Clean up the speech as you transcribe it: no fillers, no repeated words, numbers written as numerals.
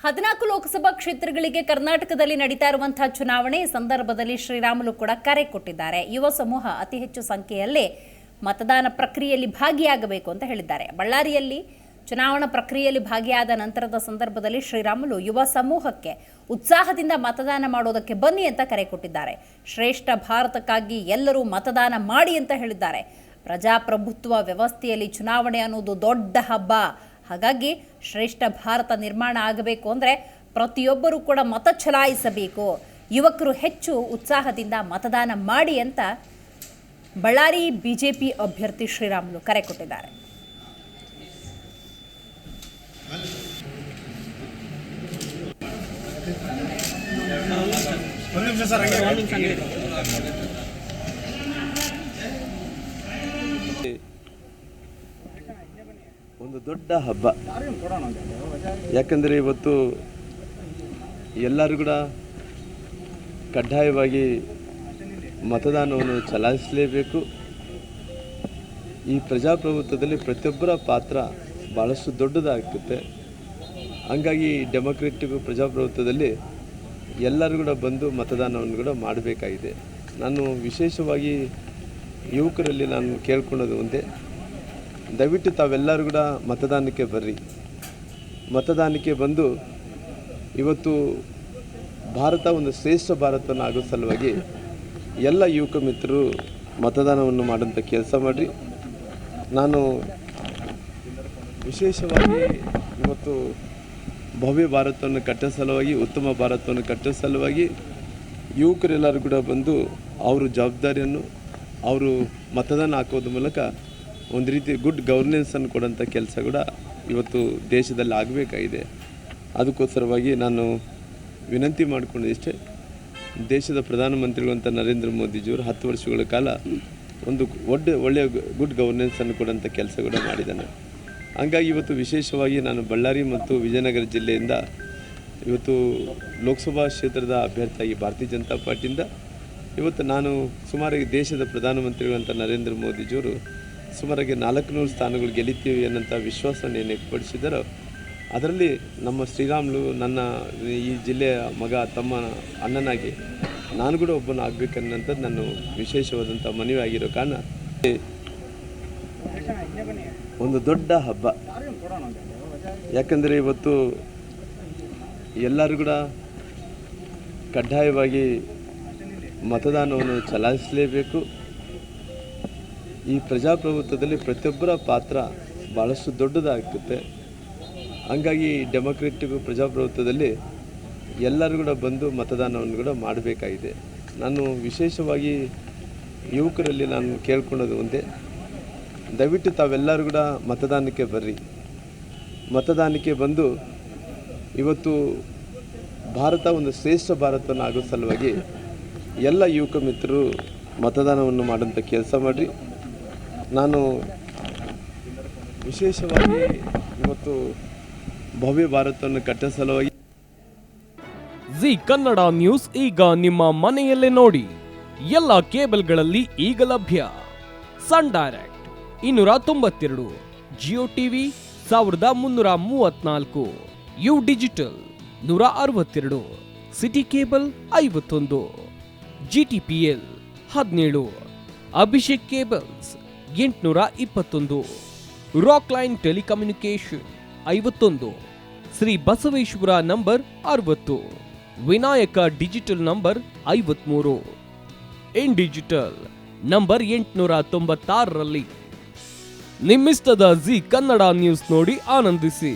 14 ಲೋಕಸಭಾ ಕ್ಷೇತ್ರಗಳಿಗೆ ಕರ್ನಾಟಕದಲ್ಲಿ ನಡೀತಾ ಇರುವಂತಹ ಚುನಾವಣೆ ಸಂದರ್ಭದಲ್ಲಿ ಶ್ರೀರಾಮುಲು ಕೂಡ ಕರೆ ಕೊಟ್ಟಿದ್ದಾರೆ. ಯುವ ಸಮೂಹ ಅತಿ ಹೆಚ್ಚು ಸಂಖ್ಯೆಯಲ್ಲಿ ಮತದಾನ ಪ್ರಕ್ರಿಯೆಯಲ್ಲಿ ಭಾಗಿಯಾಗಬೇಕು ಅಂತ ಹೇಳಿದ್ದಾರೆ. ಬಳ್ಳಾರಿಯಲ್ಲಿ ಚುನಾವಣಾ ಪ್ರಕ್ರಿಯೆಯಲ್ಲಿ ಭಾಗಿಯಾದ ನಂತರದ ಸಂದರ್ಭದಲ್ಲಿ ಶ್ರೀರಾಮುಲು ಯುವ ಸಮೂಹಕ್ಕೆ ಉತ್ಸಾಹದಿಂದ ಮತದಾನ ಮಾಡೋದಕ್ಕೆ ಬನ್ನಿ ಅಂತ ಕರೆ ಕೊಟ್ಟಿದ್ದಾರೆ. ಶ್ರೇಷ್ಠ ಭಾರತಕ್ಕಾಗಿ ಎಲ್ಲರೂ ಮತದಾನ ಮಾಡಿ ಅಂತ ಹೇಳಿದ್ದಾರೆ. ಪ್ರಜಾಪ್ರಭುತ್ವ ವ್ಯವಸ್ಥೆಯಲ್ಲಿ ಚುನಾವಣೆ ಅನ್ನೋದು ದೊಡ್ಡ ಹಬ್ಬ. ಹಾಗಾಗಿ ಶ್ರೇಷ್ಠ ಭಾರತ ನಿರ್ಮಾಣ ಆಗಬೇಕು ಅಂದರೆ ಪ್ರತಿಯೊಬ್ಬರೂ ಕೂಡ ಮತ ಚಲಾಯಿಸಬೇಕು. ಯುವಕರು ಹೆಚ್ಚು ಉತ್ಸಾಹದಿಂದ ಮತದಾನ ಮಾಡಿ ಅಂತ ಬಳ್ಳಾರಿ ಬಿಜೆಪಿ ಅಭ್ಯರ್ಥಿ ಶ್ರೀರಾಮುಲು ಕರೆ ಕೊಟ್ಟಿದ್ದಾರೆ. ಒಂದು ದೊಡ್ಡ ಹಬ್ಬ. ಯಾಕಂದರೆ ಇವತ್ತು ಎಲ್ಲರೂ ಕೂಡ ಕಡ್ಡಾಯವಾಗಿ ಮತದಾನವನ್ನು ಚಲಾಯಿಸಲೇಬೇಕು. ಈ ಪ್ರಜಾಪ್ರಭುತ್ವದಲ್ಲಿ ಪ್ರತಿಯೊಬ್ಬರ ಪಾತ್ರ ಭಾಳಷ್ಟು ದೊಡ್ಡದಾಗುತ್ತೆ. ಹಂಗಾಗಿ ಡೆಮೊಕ್ರೆಟಿಕ್ ಪ್ರಜಾಪ್ರಭುತ್ವದಲ್ಲಿ ಎಲ್ಲರೂ ಕೂಡ ಬಂದು ಮತದಾನವನ್ನು ಕೂಡ ಮಾಡಬೇಕಾಗಿದೆ. ನಾನು ವಿಶೇಷವಾಗಿ ಯುವಕರಲ್ಲಿ ನಾನು ಕೇಳ್ಕೊಳ್ಳೋದು ಒಂದೇ, ದಯವಿಟ್ಟು ತಾವೆಲ್ಲರೂ ಕೂಡ ಮತದಾನಕ್ಕೆ ಬರ್ರಿ. ಮತದಾನಕ್ಕೆ ಬಂದು ಇವತ್ತು ಭಾರತ ಒಂದು ಶ್ರೇಷ್ಠ ಭಾರತವನ್ನು ಆಗೋ ಸಲುವಾಗಿ ಎಲ್ಲ ಯುವಕ ಮಿತ್ರರು ಮತದಾನವನ್ನು ಮಾಡೋಂಥ ಕೆಲಸ ಮಾಡಿರಿ. ನಾನು ವಿಶೇಷವಾಗಿ ಇವತ್ತು ಭವ್ಯ ಭಾರತವನ್ನು ಕಟ್ಟೋ ಸಲುವಾಗಿ, ಉತ್ತಮ ಭಾರತವನ್ನು ಕಟ್ಟೋ ಸಲುವಾಗಿ ಯುವಕರೆಲ್ಲರೂ ಕೂಡ ಬಂದು ಅವ್ರ ಜವಾಬ್ದಾರಿಯನ್ನು ಅವರು ಮತದಾನ ಹಾಕೋದ್ರ ಮೂಲಕ ಒಂದು ರೀತಿ ಗುಡ್ ಗವರ್ನೆನ್ಸನ್ನು ಕೊಡೋಂಥ ಕೆಲಸ ಕೂಡ ಇವತ್ತು ದೇಶದಲ್ಲಿ ಆಗಬೇಕಾಗಿದೆ. ಅದಕ್ಕೋಸ್ಕರವಾಗಿ ನಾನು ವಿನಂತಿ ಮಾಡಿಕೊಂಡಿಷ್ಟೇ, ದೇಶದ ಪ್ರಧಾನಮಂತ್ರಿಗಳಂತ ನರೇಂದ್ರ ಮೋದಿಜಿಯವರು 10 ವರ್ಷಗಳ ಕಾಲ ಒಂದು ಒಳ್ಳೆಯ ಗುಡ್ ಗವರ್ನೆನ್ಸನ್ನು ಕೊಡೋಂಥ ಕೆಲಸ ಕೂಡ ಮಾಡಿದ್ದಾನೆ. ಹಂಗಾಗಿ ಇವತ್ತು ವಿಶೇಷವಾಗಿ ನಾನು ಬಳ್ಳಾರಿ ಮತ್ತು ವಿಜಯನಗರ ಜಿಲ್ಲೆಯಿಂದ ಇವತ್ತು ಲೋಕಸಭಾ ಕ್ಷೇತ್ರದ ಅಭ್ಯರ್ಥಿಯಾಗಿ ಭಾರತೀಯ ಜನತಾ ಪಾರ್ಟಿಯಿಂದ ಇವತ್ತು ನಾನು ಸುಮಾರಾಗಿ ದೇಶದ ಪ್ರಧಾನಮಂತ್ರಿಗಳಂತ ನರೇಂದ್ರ ಮೋದಿಜಿಯವರು ಸುಮಾರಾಗಿ 400 ಸ್ಥಾನಗಳು ಗೆಲ್ಲಿತೀವಿ ಅನ್ನೋಂಥ ವಿಶ್ವಾಸವನ್ನು ಏನು ವ್ಯಕ್ತಪಡಿಸಿದ್ದಾರೋ ಅದರಲ್ಲಿ ನಮ್ಮ ಶ್ರೀರಾಮುಲು ನನ್ನ ಈ ಜಿಲ್ಲೆಯ ಮಗ, ತಮ್ಮ, ಅಣ್ಣನಾಗಿ ನಾನು ಕೂಡ ಒಬ್ಬನ ಆಗಬೇಕನ್ನೋಂಥದ್ದು ನಾನು ವಿಶೇಷವಾದಂಥ ಮನವಿ ಆಗಿರೋ ಕಾರಣ ಒಂದು ದೊಡ್ಡ ಹಬ್ಬ. ಯಾಕಂದರೆ ಇವತ್ತು ಎಲ್ಲರೂ ಕೂಡ ಕಡ್ಡಾಯವಾಗಿ ಮತದಾನವನ್ನು ಚಲಾಯಿಸಲೇಬೇಕು. ಈ ಪ್ರಜಾಪ್ರಭುತ್ವದಲ್ಲಿ ಪ್ರತಿಯೊಬ್ಬರ ಪಾತ್ರ ಭಾಳಷ್ಟು ದೊಡ್ಡದಾಗುತ್ತೆ. ಹಂಗಾಗಿ ಡೆಮೊಕ್ರೆಟಿಕ್ ಪ್ರಜಾಪ್ರಭುತ್ವದಲ್ಲಿ ಎಲ್ಲರೂ ಕೂಡ ಬಂದು ಮತದಾನವನ್ನು ಕೂಡ ಮಾಡಬೇಕಾಗಿದೆ. ನಾನು ವಿಶೇಷವಾಗಿ ಯುವಕರಲ್ಲಿ ನಾನು ಕೇಳ್ಕೊಳ್ಳೋದು ಒಂದೇ, ದಯವಿಟ್ಟು ತಾವೆಲ್ಲರೂ ಕೂಡ ಮತದಾನಕ್ಕೆ ಬರ್ರಿ. ಮತದಾನಕ್ಕೆ ಬಂದು ಇವತ್ತು ಭಾರತ ಒಂದು ಶ್ರೇಷ್ಠ ಭಾರತವನ್ನು ಆಗೋ ಸಲುವಾಗಿ ಎಲ್ಲ ಯುವಕ ಮಿತ್ರರು ಮತದಾನವನ್ನು ಮಾಡೋಂಥ ಕೆಲಸ ಮಾಡಿರಿ. ನಾನು ವಿಶೇಷವಾಗಿ ಇವತ್ತು ಭವ್ಯ ಭಾರತವನ್ನು ಕಟ್ಟೋ ಸಲುವಾಗಿ ಜಿ ಕನ್ನಡ ನ್ಯೂಸ್ ಈಗ ನಿಮ್ಮ ಮನೆಯಲ್ಲೇ ನೋಡಿ. ಎಲ್ಲ ಕೇಬಲ್ಗಳಲ್ಲಿ ಈಗ ಲಭ್ಯ. Sun Direct 292, Jio TV 1334, U digital 162, city cable 51, GTPL 17, Abhishek cables 821, rock line telecommunication 51, Shri Basaveshwara number 60, Vinayaka digital number 53, in digital number 896ರಲ್ಲಿ. ನಿಮ್ಮಿಸ್ತದ ಜಿ ಕನ್ನಡ ನ್ಯೂಸ್ ನೋಡಿ ಆನಂದಿಸಿ.